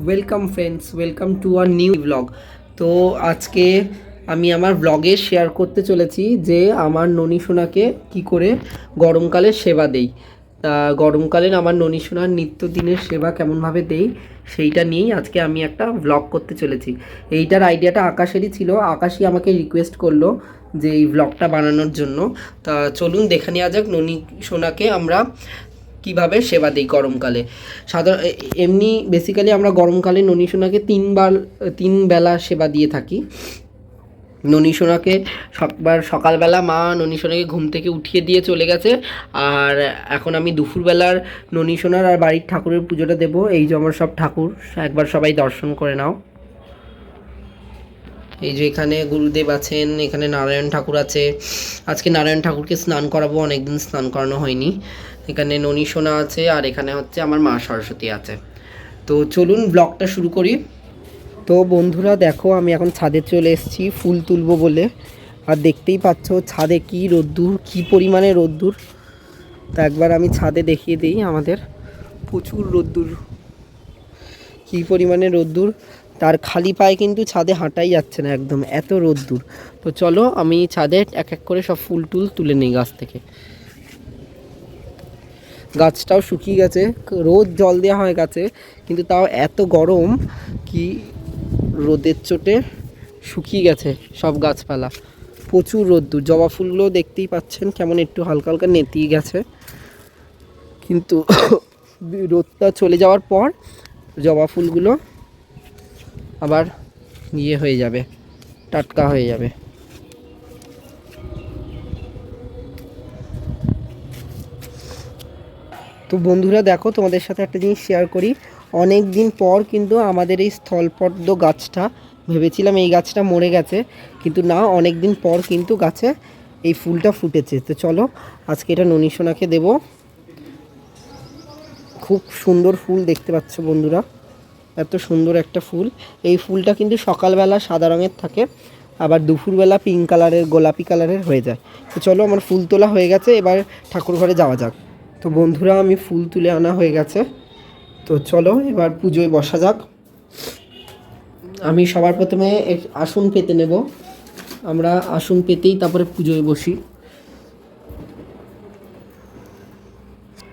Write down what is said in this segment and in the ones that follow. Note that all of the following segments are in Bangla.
Welcome friends, welcome to our new blog. তো আজকে আমি আমার ব্লগে শেয়ার করতে চলেছি যে আমার ননী সোনাকে কী করে গরমকালে সেবা দেই। তা গরমকালীন আমার ননী সোনার নিত্যদিনের সেবা কেমনভাবে দেই সেইটা নিয়েই আজকে আমি একটা ব্লগ করতে চলেছি। এইটার আইডিয়াটা আকাশেরই ছিল, আকাশই আমাকে রিকোয়েস্ট করলো যে এই ব্লগটা বানানোর জন্য। তা চলুন দেখে নেওয়া যাক ননী সোনাকে আমরা কিভাবে সেবা দিই গরমকালে। সাধারণ এমনি বেসিক্যালি আমরা গরমকালে ননী সোনাকে তিন বেলা সেবা দিয়ে থাকি। ননী সোনাকে সকালবেলা মা ননী সোনাকে ঘুম থেকে উঠিয়ে দিয়ে চলে গেছে, আর এখন আমি দুপুরবেলার ননী সোনার আর বাড়ির ঠাকুরের পুজোটা দেবো। এই যে আমার সব ঠাকুর, একবার সবাই দর্শন করে নাও। এই যে এখানে গুরুদেব আছেন, এখানে নারায়ণ ঠাকুর আছে। আজকে নারায়ণ ঠাকুরকে স্নান করাবো, অনেকদিন স্নান করানো হয়নি। এখানে ননী সোনা আছে, আর এখানে হচ্ছে আমার মা সরস্বতী আছে। তো চলুন ব্লগটা শুরু করি। তো বন্ধুরা দেখো, আমি এখন ছাদে চলে এসেছি ফুল তুলবো বলে। আর দেখতেই পাচ্ছ ছাদে কি রোদ্দুর, কি পরিমাণে রোদ্দুর। তা একবার আমি ছাদে দেখিয়ে দিই, আমাদের প্রচুর রোদ্দুর, কি পরিমাণে রোদ্দুর। তার খালি পায়ে কিন্তু ছাদে হাঁটাই যাচ্ছে না, একদম এত রোদ্দুর। তো চলো আমি ছাদে এক এক করে সব ফুল টুল তুলে নিই গাছ থেকে। গাছটাও শুকিয়ে গেছে, রোজ জল দেওয়া হয় গাছে, কিন্তু তাও এত গরম কি রোদের চোটে শুকিয়ে গেছে সব গাছপালা। প্রচুর রোদ্দুর। জবা ফুলগুলোও দেখতেই পাচ্ছেন কেমন একটু হালকা হালকা নেতিয়ে গেছে, কিন্তু রোদটা চলে যাওয়ার পর জবা ফুলগুলো আবার হয়ে যাবে, টাটকা হয়ে যাবে। তো বন্ধুরা দেখো, তোমাদের সাথে একটা জিনিস শেয়ার করি। অনেক দিন পর কিন্তু আমাদের এই স্থলপদ্ম গাছটা, ভেবেছিলাম এই গাছটা মরে গেছে, কিন্তু না, অনেক দিন পর কিন্তু গাছে এই ফুলটা ফুটেছে। তো চলো আজকে এটা ননী সোনাকে দেবো। খুব সুন্দর ফুল, দেখতে পাচ্ছ বন্ধুরা, এত সুন্দর একটা ফুল। এই ফুলটা কিন্তু সকালবেলা সাদা রঙের থাকে, আবার দুপুরবেলা পিঙ্ক কালারের, গোলাপি কালারের হয়ে যায়। তো চলো আমার ফুল তোলা হয়ে গেছে, এবার ঠাকুর ঘরে যাওয়া যাক। তো বন্ধুরা আমি ফুল তুলে আনা হয়ে গেছে, তো চলো এবার পুজোয় বসা যাক। আমি সবার প্রথমে আসন পেতে নেব। আমরা আসন পেতেই তারপরে পুজোয় বসি।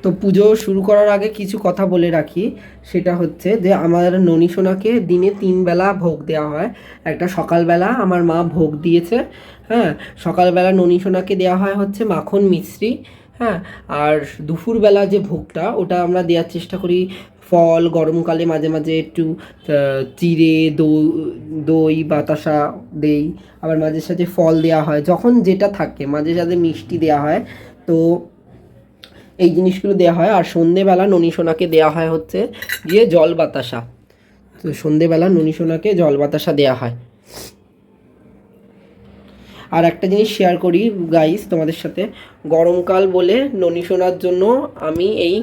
তো পুজো শুরু করার আগে কিছু কথা বলে রাখি, সেটা হচ্ছে যে আমার ননী সোনাকে দিনে 3 বেলা ভোগ দেওয়া হয়। একটা সকালবেলা আমার মা ভোগ দিয়েছে, হ্যাঁ, সকালবেলা ননী সোনাকে দেওয়া হয় হচ্ছে মাখন মিশ্রি, হ্যাঁ। আর দুপুরবেলা যে ভোগটা, ওটা আমরা দেওয়ার চেষ্টা করি ফল, গরমকালে মাঝে মাঝে একটু চিড়ে, দই বাতাসা দেই, আবার মাঝে সাঝে ফল দেওয়া হয়, যখন যেটা থাকে, মাঝে সাঝে মিষ্টি দেওয়া হয়। তো এই জিনিসগুলো দেওয়া হয়। আর সন্ধেবেলা ননী সোনাকে দেওয়া হয় হচ্ছে গিয়ে জল বাতাসা। তো সন্ধেবেলা ননী সোনাকে জল বাতাসা দেওয়া হয়। আর একটা জিনিস শেয়ার করি গাইস তোমাদের সাথে, গরমকাল বলে ননী সোনার জন্য আমি এই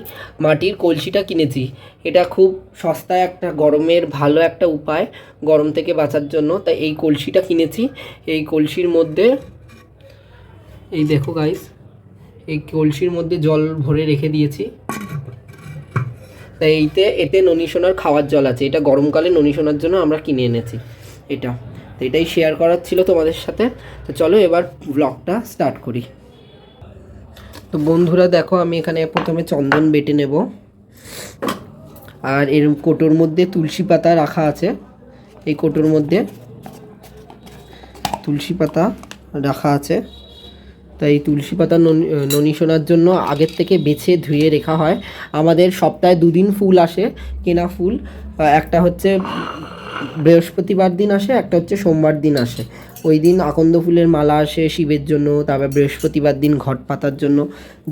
মাটির কলসিটা কিনেছি। এটা খুব সস্তায় একটা, গরমের ভালো একটা উপায় গরম থেকে বাঁচার জন্য। তাই এই কলসিটা কিনেছি। এই কলসির মধ্যে, এই দেখো গাইস, এই কলসির মধ্যে জল ভরে রেখে দিয়েছি। তাই এতে ননী সোনার খাওয়ার জল আছে। এটা গরমকালে ননী সোনার জন্য আমরা কিনে এনেছি এটা। তো এটাই শেয়ার করার ছিল তোমাদের সাথে। তো চলো এবার ব্লগটা স্টার্ট করি। তো বন্ধুরা দেখো, আমি এখানে প্রথমে চন্দন বেটে নেব, আর এর কোটোর মধ্যে তুলসী পাতা রাখা আছে। এই কোটোর মধ্যে তুলসী পাতা রাখা আছে। তাই তুলসী পাতা ননী সোনার জন্য আগের থেকে বেছে ধুয়ে রাখা হয়। আমাদের সপ্তাহে 2 দিন ফুল আসে, কেনা ফুল। একটা হচ্ছে বৃহস্পতিবার দিন আসে, একটা হচ্ছে সোমবার দিন আসে। ওই দিন আকন্দ ফুলের মালা আসে শিবের জন্য, তারপর বৃহস্পতিবার দিন ঘট পাতার জন্য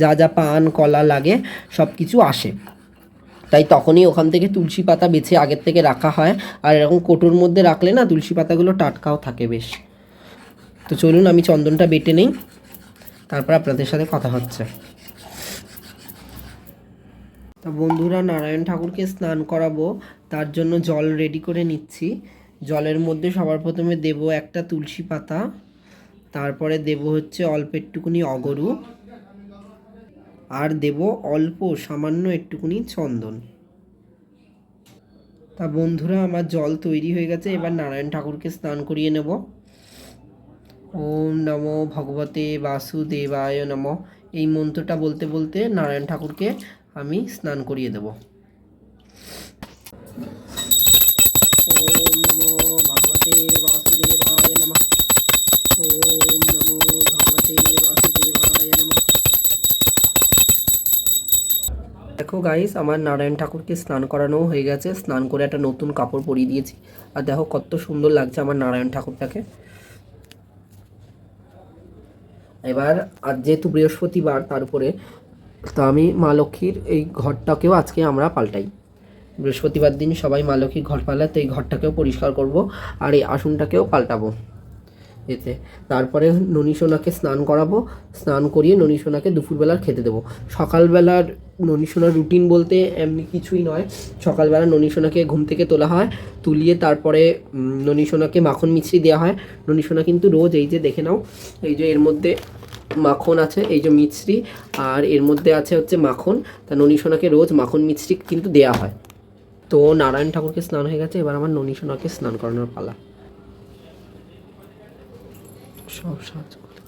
যা যা পান কলা লাগে সব কিছু আসে। তাই তখনই ওখান থেকে তুলসী পাতা বেছে আগের থেকে রাখা হয়। আর এরকম কোটোর মধ্যে রাখলে না তুলসী পাতাগুলো টাটকাও থাকে বেশ। তো চলুন আমি চন্দনটা বেটে নেই, তারপর আপনাদের সাথে কথা হচ্ছে। তা বন্ধুরা, নারায়ণ ঠাকুরকে স্নান করাবো, তার জন্য জল রেডি করে নিচ্ছি। জলের মধ্যে সবার প্রথমে দেব একটা তুলসী পাতা, তারপরে দেব হচ্ছে অল্প একটুকুনি অগরু, আর দেব অল্প সামান্য একটুকুনি চন্দন। তা বন্ধুরা, আমার জল তৈরি হয়ে গেছে। এবার নারায়ণ ঠাকুরকে স্নান করিয়ে নেব। ওম নমো ভগবতে বাসুদেবায় নমঃ, এই মন্ত্রটা বলতে বলতে নারায়ণ ঠাকুরকে আমি স্নান করিয়ে দেব। ওম নমো ভগবতে বাসুদেবায় নমঃ। ওম নমো ভগবতে বাসুদেবায় নমঃ। দেখো গাইস, আমার নারায়ণ ঠাকুরকে স্নান করানো হয়ে গেছে। স্নান করে একটা নতুন কাপড় পরিয়ে দিয়েছি। আর দেখো কত সুন্দর লাগছে আমার নারায়ণ ঠাকুরটাকে। এবার আজ যেহেতু বৃহস্পতিবার, তার উপরে তো আমি মা লক্ষ্মীর এই ঘরটাকেও আজকে আমরা পাল্টাই। বৃহস্পতিবার দিন সবাই মা লক্ষ্মীর ঘর পাল্টায়, তো এই ঘরটাকেও পরিষ্কার করব আর এই আসনটাকেও পাল্টাবো এতে। তারপরে ননীসোনাকে স্নান করাবো। স্নান করিয়ে ননীসোনাকে দুপুরবেলার খেতে দেবো। সকালবেলার ননীসোনার রুটিন বলতে এমনি কিছুই নয়। সকালবেলা ননীসোনাকে ঘুম থেকে তোলা হয়, তুলিয়ে তারপরে ননীসোনাকে মাখন মিছরি দেওয়া হয়। ননীসোনা কিন্তু রোজ, এই যে দেখে নাও, এই যে এর মধ্যে মাখন আছে, এই যে মিছরি, আর এর মধ্যে আছে হচ্ছে মাখন। তা ননীসোনাকে রোজ মাখন মিছরি কিন্তু দেওয়া হয়। তো নারায়ণ ঠাকুরকে স্নান হয়ে গেছে, এবার আমার ননীসোনাকে স্নান করানোর পালা। সব সাহায্য করে।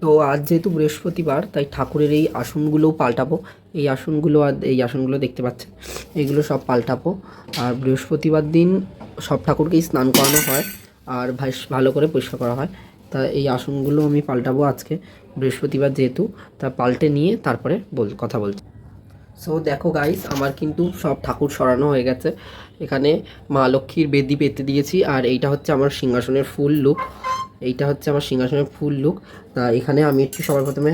তো আজ যেহেতু বৃহস্পতিবার, তাই ঠাকুরের এই আসনগুলোও পাল্টাবো। এই আসনগুলো আর এই আসনগুলো দেখতে পাচ্ছেন, এগুলো সব পাল্টাবো। আর বৃহস্পতিবার দিন সব ঠাকুরকেই স্নান করানো হয় আর ভালো করে পরিষ্কার করা হয়। তা এই আসনগুলো আমি পাল্টাবো আজকে, বৃহস্পতিবার যেহেতু। তা পাল্টে নিয়ে তারপরে কথা বলছি। সো দেখো গাইস, আমার কিন্তু সব ঠাকুর সরানো হয়ে গেছে। এখানে মা লক্ষ্মীর বেদি পেতে দিয়েছি, আর এইটা হচ্ছে আমার সিংহাসনের ফুল লুক। এইটা হচ্ছে আমার সিংহাসনের ফুল লুক। তা এখানে আমি একটু সবার প্রথমে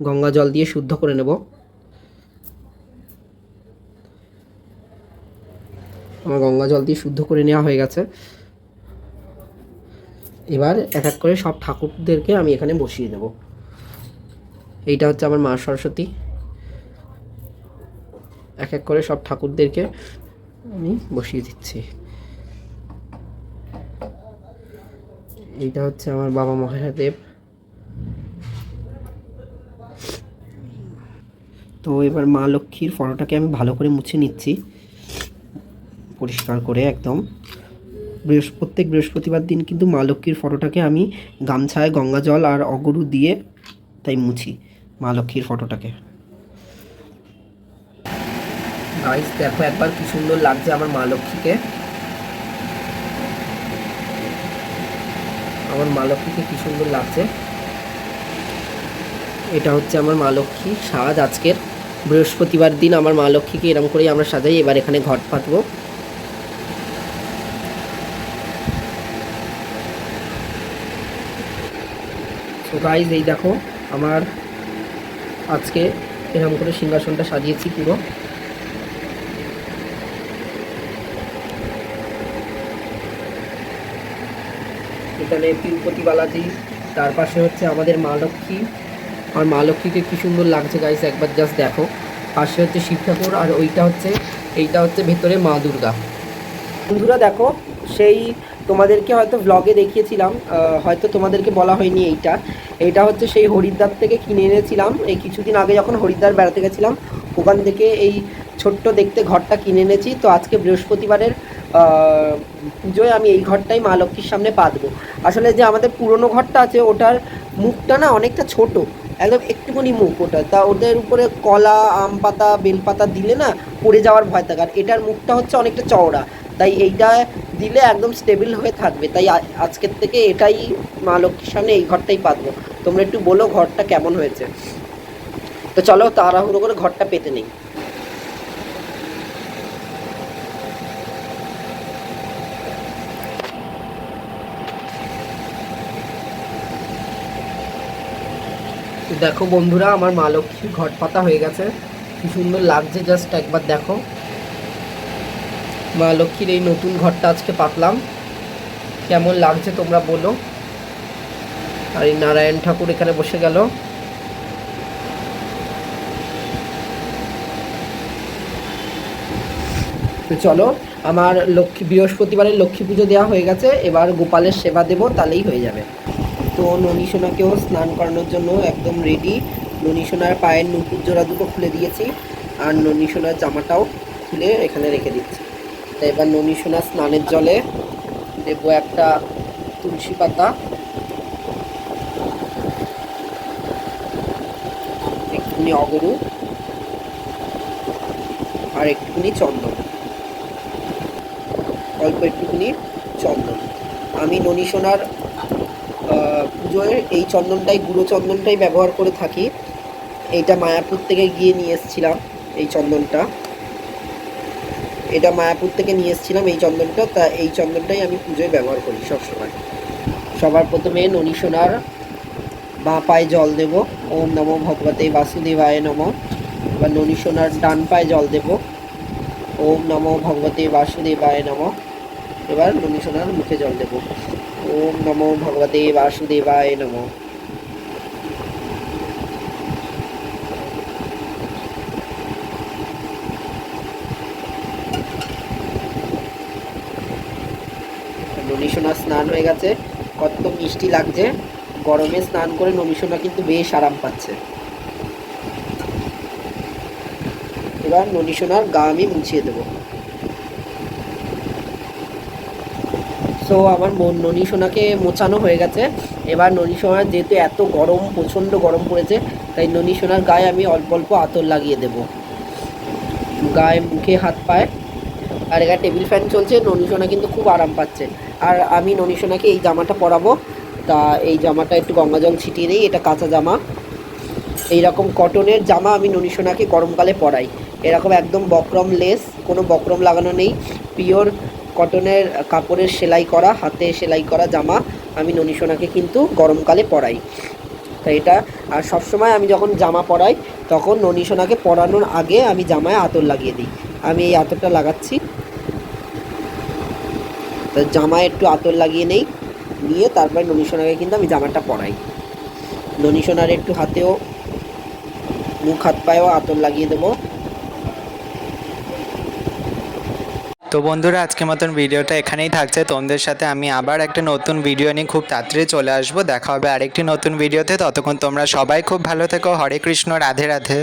গঙ্গা জল দিয়ে শুদ্ধ করে নেব। আমার গঙ্গা জল দিয়ে শুদ্ধ করে নেওয়া হয়ে গেছে। এবার এক এক করে সব ঠাকুরদেরকে আমি এখানে বসিয়ে দেব। এইটা হচ্ছে আমার মা সরস্বতী। এক এক করে সব ঠাকুরদেরকে আমি বসিয়ে দিচ্ছি। এইটা হচ্ছে আমার বাবা মহাদেব। তো এবার মা লক্ষ্মীর ফটোটাকে আমি ভালো করে মুছে নিচ্ছি, পরিষ্কার করে একদম। প্রত্যেক বৃহস্পতিবার দিন কিন্তু মা লক্ষ্মীর ফটোটাকে আমি গামছায় গঙ্গা জল আর অগরু দিয়ে তাই মুছি মা লক্ষ্মীর ফটোটাকে। গাইস দেখো একবার কি সুন্দর লাগছে আমার মা লক্ষ্মীকে। আমার মা লক্ষ্মীকে কি সুন্দর লাগছে। এটা হচ্ছে আমার মা লক্ষ্মী সাজ আজকের বৃহস্পতিবার দিন। আমার মা লক্ষ্মীকে এরকম করেই আমরা সাজাই। এবার এখানে ঘট পাতবো। তো গাইস এই দেখো, আমার আজকে এরকম করে সিংহাসনটা সাজিয়েছি পুরো। এখানে তিরুপতি বালাজি, তার পাশে হচ্ছে আমাদের মা লক্ষ্মী। আর মা লক্ষ্মীকে কী সুন্দর লাগছে গাইস, একবার জাস্ট দেখো। পাশে হচ্ছে শিব ঠাকুর, আর এইটা হচ্ছে ভেতরে মা দুর্গা। বন্ধুরা দেখো, সেই তোমাদেরকে হয়তো ব্লগে দেখিয়েছিলাম, হয়তো তোমাদেরকে বলা হয়নি, এইটা হচ্ছে সেই হরিদ্বার থেকে কিনে এনেছিলাম। এই কিছুদিন আগে যখন হরিদ্বার বেড়াতে গেছিলাম, ওখান থেকে এই ছোট্ট দেখতে ঘরটা কিনে এনেছি। তো আজকে বৃহস্পতিবারের পুজোয় আমি এই ঘরটাই মা লক্ষ্মীর সামনে পাতবো। আসলে যে আমাদের পুরনো ঘরটা আছে, ওটার মুখটা না অনেকটা ছোট, একদম একটুখানি মুখ ওটা। তা ওদের উপরে কলা, আম পাতা, বেলপাতা দিলে না পড়ে যাওয়ার ভয় থাকে। আর এটার মুখটা হচ্ছে অনেকটা চওড়া, তাই এইটা দিলে একদম স্টেবল হয়ে থাকবে। তাই আজকের থেকে এটাই মা লক্ষ্মীর সামনে এই ঘরটাই পাতবো। তোমরা একটু বলো ঘরটা কেমন হয়েছে। তো চলো তাড়াহুড়ো করে ঘরটা পেতে নেই। দেখো বন্ধুরা, আমার মা লক্ষ্মীর ঘট পাতা হয়ে গেছে। কি সুন্দর লাগছে, জাস্ট একবার দেখো। মা লক্ষ্মীর এই নতুন ঘরটা আজকে পাতলাম, কেমন লাগছে তোমরা বলো। আর এই নারায়ণ ঠাকুর এখানে বসে গেল। তো চলো, আমার বৃহস্পতিবারের লক্ষ্মী পুজো দেওয়া হয়ে গেছে। এবার গোপালের সেবা দেবো, তাহলেই হয়ে যাবে। তো ননীসোনাকেও স্নান করানোর জন্য একদম রেডি। ননীসোনার পায়ের নুপুর জোড়া দুটো খুলে দিয়েছি। আর ননী সোনার জামাটাও খুলে এখানে রেখে দিচ্ছি। তো এবার ননী সোনার স্নানের জলে দেবো একটা তুলসী পাতা, একটুখানি অগরু আর একটুখানি চন্দন, অল্প একটুখানি চন্দন। আমি ননী সোনার পুজোয় এই চন্দনটাই, গুঁড়ো চন্দনটাই ব্যবহার করে থাকি। এইটা মায়াপুর থেকে গিয়ে নিয়ে এসেছিলাম এই চন্দনটা, এটা মায়াপুর থেকে নিয়ে এসেছিলাম এই চন্দনটা। তা এই চন্দনটাই আমি পুজোয় ব্যবহার করি সবসময়। সবার প্রথমে ননী সোনার বাঁ পায়ে জল দেব, ওম নমো ভগবতে বাসুদেবায় নমঃ। এবার ননী সোনার ডান পায়ে জল দেব, ওম নমো ভগবতে বাসুদেবায় নমঃ। এবার ননী সোনার মুখে জল দেব, ওম নমো ভগবতে বাসুদেবায় নমঃ। ননী সোনার স্নান হয়ে গেছে, কত মিষ্টি লাগছে। গরমে স্নান করে ননী সোনা কিন্তু বেশ আরাম পাচ্ছে। এবার ননী সোনার গা আমি মুছিয়ে দেবো। সো আমার ননী সোনাকে মোছানো হয়ে গেছে। এবার ননী সোনার যেহেতু এত গরম, প্রচণ্ড গরম পড়েছে, তাই ননী সোনার গায়ে আমি অল্প অল্প আতর লাগিয়ে দেব, গায়ে, মুখে, হাত পায়ে। আর এখানে টেবিল ফ্যান চলছে, ননী সোনা কিন্তু খুব আরাম পাচ্ছে। আর আমি ননী সোনাকে এই জামাটা পরাবো। তা এই জামাটা একটু গঙ্গা জল ছিটিয়ে দিই, এটা কাঁচা জামা। এইরকম কটনের জামা আমি ননী সোনাকে গরমকালে পরাই। এরকম একদম বক্রম লেস, কোনো বক্রম লাগানো নেই, পিওর কটনের কাপড়ের সেলাই করা, হাতে সেলাই করা জামা আমি ননী সোনাকে কিন্তু গরমকালে পরাই। তাই এটা, আর সবসময় আমি যখন জামা পরাই তখন ননী সোনাকে পরানোর আগে আমি জামায় আতর লাগিয়ে দিই। আমি এই আতরটা লাগাচ্ছি। তো জামায় একটু আতর লাগিয়ে নেই, নিয়ে তারপরে ননী সোনাকে কিন্তু আমি জামাটা পরাই। ননী সোনার একটু হাতেও, মুখ হাত পায়েও আতর লাগিয়ে দেবো। তো বন্ধুরা, আজকের মতন ভিডিওটা এখানেই থাকছে। তোমাদের সাথে আমি আবার একটা নতুন ভিডিও নিয়ে খুব তাড়াতাড়ি চলে আসবো। দেখা হবে আরেকটি নতুন ভিডিওতে। ততক্ষণ তোমরা সবাই খুব ভালো থেকো। হরে কৃষ্ণ, রাধে রাধে।